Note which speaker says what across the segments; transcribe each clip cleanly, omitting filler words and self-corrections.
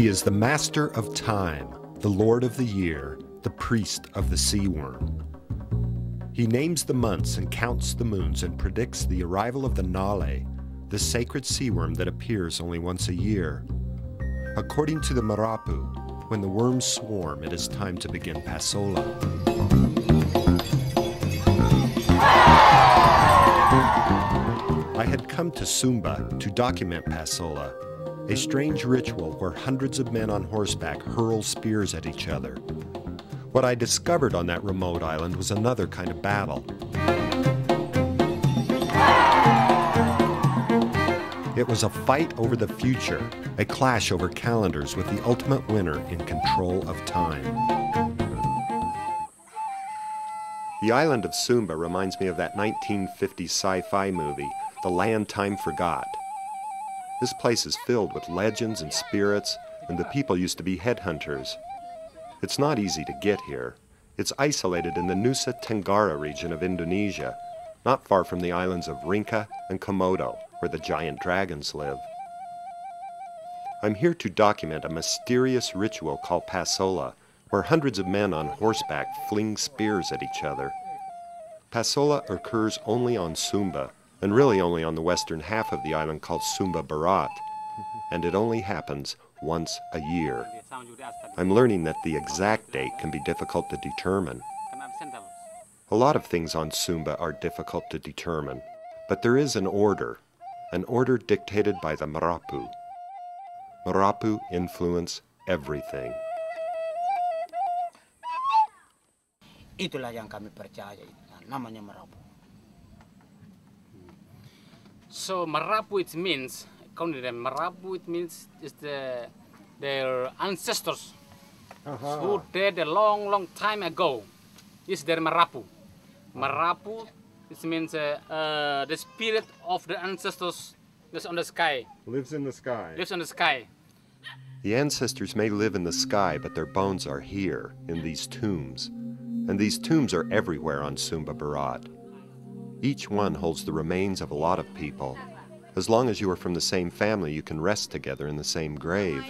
Speaker 1: He is the master of time, the lord of the year, the priest of the sea worm. He names the months and counts the moons and predicts the arrival of the Nayle, the sacred sea worm that appears only once a year. According to the Marapu, when the worms swarm, it is time to begin Pasola. I had come to Sumba to document Pasola, a strange ritual where hundreds of men on horseback hurl spears at each other. What I discovered on that remote island was another kind of battle. It was a fight over the future, a clash over calendars with the ultimate winner in control of time. The island of Sumba reminds me of that 1950 sci-fi movie, The Land Time Forgot. This place is filled with legends and spirits, and the people used to be headhunters. It's not easy to get here. It's isolated in the Nusa Tenggara region of Indonesia, not far from the islands of Rinca and Komodo, where the giant dragons live. I'm here to document a mysterious ritual called Pasola, where hundreds of men on horseback fling spears at each other. Pasola occurs only on Sumba, and really only on the western half of the island called Sumba Barat, and it only happens once a year. I'm learning that the exact date can be difficult to determine. A lot of things on Sumba are difficult to determine, but there is an order dictated by the Marapu. Marapu influence everything.
Speaker 2: Itulah yang kami percaya, namanya Marapu.
Speaker 3: So Marapu, it means, according to them, Marapu, it means is their ancestors who died a long time ago. Is their Marapu. Marapu, it means the spirit of the ancestors that's on the sky.
Speaker 1: Lives in the sky.
Speaker 3: Lives on the sky.
Speaker 1: The ancestors may live in the sky, but their bones are here, in these tombs. And these tombs are everywhere on Sumba Barat. Each one holds the remains of a lot of people. As long as you are from the same family, you can rest together in the same grave.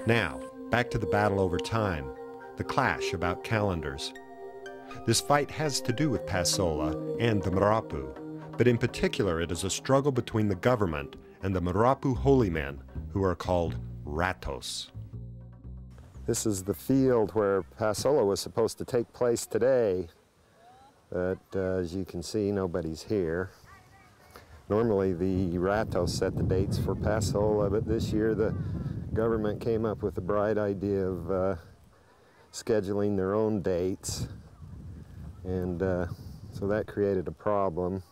Speaker 1: Now, back to the battle over time, the clash about calendars. This fight has to do with Pasola and the Marapu, but in particular it is a struggle between the government and the Marapu holy men, who are called Ratos. This is the field where Pasola was supposed to take place today, but as you can see, nobody's here. Normally the Ratos set the dates for Pasola, but this year the government came up with the bright idea of scheduling their own dates, and so that created a problem.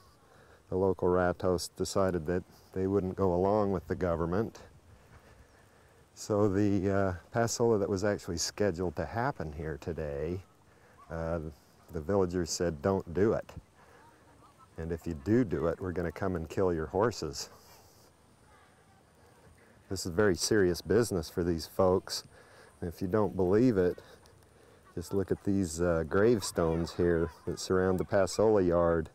Speaker 1: The local Ratos decided that they wouldn't go along with the government. So the Pasola that was actually scheduled to happen here today, the villagers said, don't do it. And if you do it, we're going to come and kill your horses. This is very serious business for these folks. And if you don't believe it, just look at these gravestones here that surround the Pasola yard.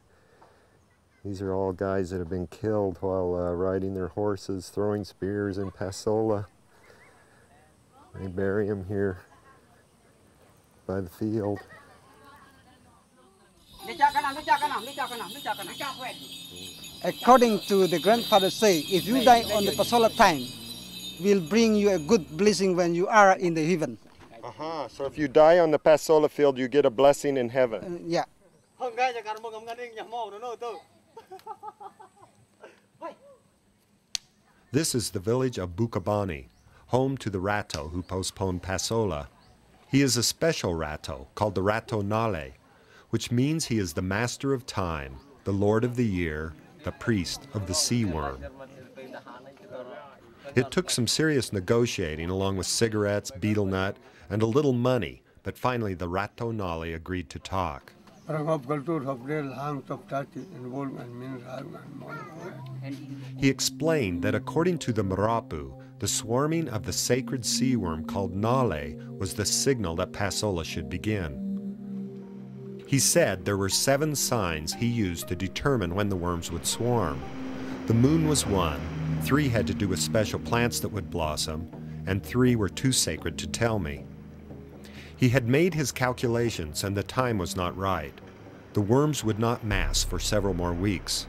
Speaker 1: These are all guys that have been killed while riding their horses, throwing spears in Pasola. They bury them here by the field.
Speaker 4: According to the grandfather say, if you die on the Pasola time, will bring you a good blessing when you are in the heaven.
Speaker 1: So if you die on the Pasola field, you get a blessing in heaven.
Speaker 4: Yeah.
Speaker 1: This is the village of Bukabani, home to the Rato who postponed Pasola. He is a special Rato called the Rato Nayle, which means he is the master of time, the lord of the year, the priest of the sea worm. It took some serious negotiating along with cigarettes, betel nut, and a little money, but finally the Rato Nayle agreed to talk. He explained that according to the Marapu, the swarming of the sacred sea worm called Nayle was the signal that Pasola should begin. He said there were 7 signs he used to determine when the worms would swarm. The moon was one, 3 had to do with special plants that would blossom, and 3 were too sacred to tell me. He had made his calculations and the time was not right. The worms would not mass for several more weeks.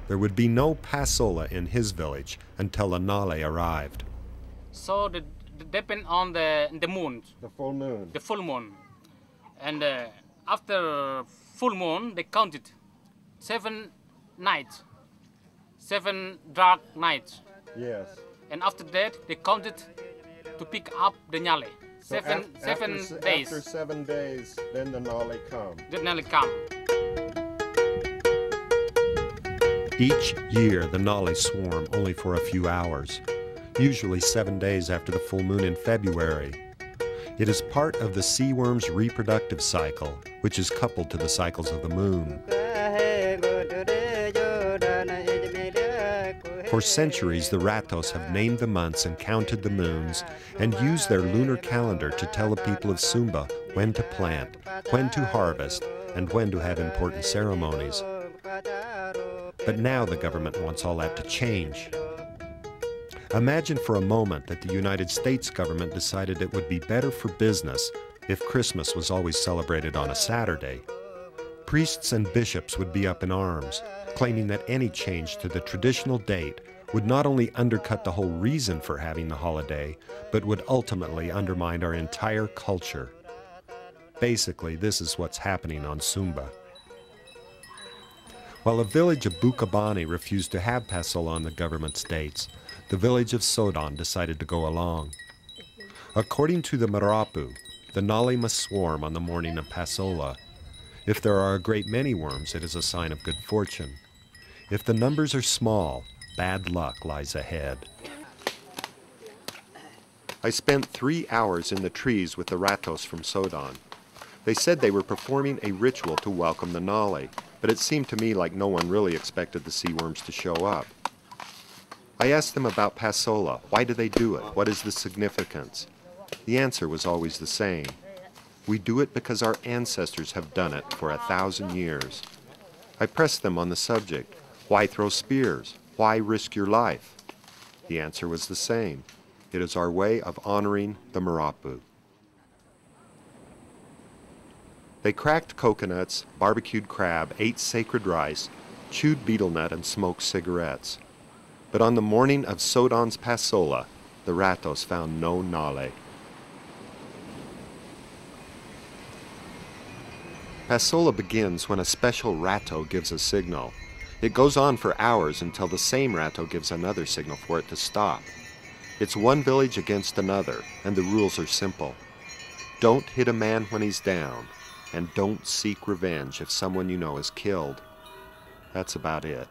Speaker 1: There would be no Pasola in his village until the Nayle arrived.
Speaker 3: So it depend on the moon.
Speaker 1: The full moon.
Speaker 3: The full moon. And after full moon, they counted 7 nights. 7 dark nights.
Speaker 1: Yes.
Speaker 3: And after that, they counted to pick up the Nayle. Seven days.
Speaker 1: After 7 days, then the Nayle come.
Speaker 3: The Nayle come.
Speaker 1: Each year, the Nayle swarm only for a few hours, usually 7 days after the full moon in February. It is part of the sea worm's reproductive cycle, which is coupled to the cycles of the moon. For centuries, the Ratos have named the months and counted the moons and used their lunar calendar to tell the people of Sumba when to plant, when to harvest, and when to have important ceremonies. But now the government wants all that to change. Imagine for a moment that the United States government decided it would be better for business if Christmas was always celebrated on a Saturday. Priests and bishops would be up in arms, claiming that any change to the traditional date would not only undercut the whole reason for having the holiday, but would ultimately undermine our entire culture. Basically, this is what's happening on Sumba. While the village of Bukabani refused to have Pasola on the government's dates, the village of Sodan decided to go along. According to the Marapu, the Nayle must swarm on the morning of Pasola. If there are a great many worms, it is a sign of good fortune. If the numbers are small, bad luck lies ahead. I spent 3 hours in the trees with the Ratos from Sodan. They said they were performing a ritual to welcome the Nayle, but it seemed to me like no one really expected the sea worms to show up. I asked them about Pasola. Why do they do it? What is the significance? The answer was always the same. We do it because our ancestors have done it for 1,000 years. I pressed them on the subject. Why throw spears? Why risk your life? The answer was the same. It is our way of honoring the Marapu. They cracked coconuts, barbecued crab, ate sacred rice, chewed betel nut, and smoked cigarettes. But on the morning of Sodan's Pasola, the Ratos found no Nayle. Pasola begins when a special Rato gives a signal. It goes on for hours until the same Rato gives another signal for it to stop. It's one village against another, and the rules are simple. Don't hit a man when he's down, and don't seek revenge if someone you know is killed. That's about it.